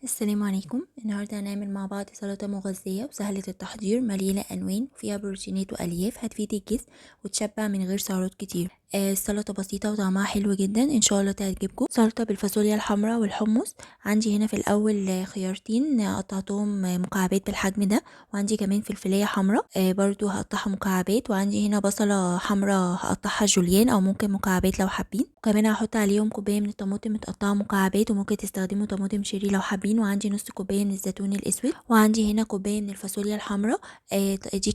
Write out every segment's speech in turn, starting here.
السلام عليكم. النهاردة هنعمل مع بعض سلطة مغذية وسهلة التحضير مليانة ألوان وفيها بروتينات وألياف هتفيد الجسم وتشبع من غير سعرات كتير. السلطة بسيطة وطعمها حلو جدا، إن شاء الله تعجبكم. سلطة بالفاصوليا الحمراء والحمص. عندي هنا في الأول خيارتين قطعتهم مكعبات بالحجم ده، وعندي كمان فلفلاية حمراء برضو هقطعها مكعبات، وعندي هنا بصلة حمراء هقطعها جوليان أو ممكن مكعبات لو حابين. وكمان هحط عليهم كوباية من الطماطم متقطعة مكعبات، وممكن تستخدموا طماطم شيري لو حابين. وعندي نص كوباية من الزيتون الأسود، وعندي هنا كوباية من الفاصوليا الحمراء. دي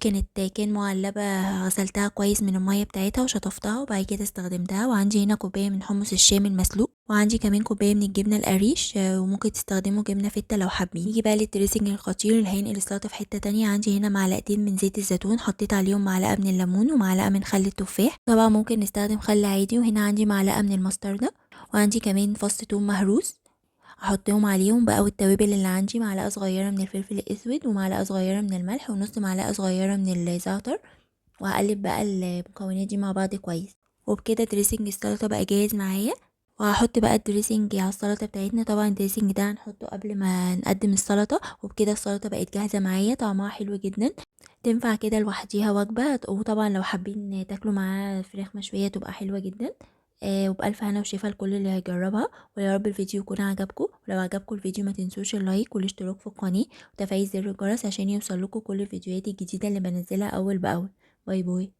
كان معلبة، غسلتها كويس من المية بتاعتها وشطفتها وبعد كده استخدمتها. وعندي هنا كوباية من حمص الشام المسلوق، وعندي كمان كوباية من الجبنة القريش وممكن تستخدموا جبنة فيتا لو حابين. نيجي بقى للدريسنج الخطير اللي هينقل السلطة في حتة تانية. عندي هنا معلقتين من زيت الزيتون، حطيت عليهم معلقة من الليمون ومعلقة من خل التفاح، طبعا ممكن نستخدم خل عادي. وهنا عندي معلقة من المستردة، وعندي كمان فص ثوم مهروس احطهم عليهم بقى. والتوابل اللي عندي معلقه صغيره من الفلفل الاسود ومعلقه صغيره من الملح ونص معلقه صغيره من الزعتر، وهقلب بقى المكونات دي مع بعض كويس. وبكده دريسنج السلطه بقى جاهز معايا. وهحط بقى الدريسنج على السلطه بتاعتنا. طبعا الدريسنج ده هنحطه قبل ما نقدم السلطه. وبكده السلطه بقت جاهزه معايا، طعمها حلو جدا، تنفع كده لوحديها وجبه. وطبعا لو حابين تاكلوا معاها فراخ مشويه تبقى حلوه جدا. وبألف هنا وشفا لكل اللي هيجربها. ويا رب الفيديو يكون عجبكم، ولو عجبكم الفيديو ما تنسوش اللايك والاشتراك في القناة وتفعيل زر الجرس عشان يوصل لكم كل الفيديوهات الجديدة اللي بنزلها أول بأول. باي باي.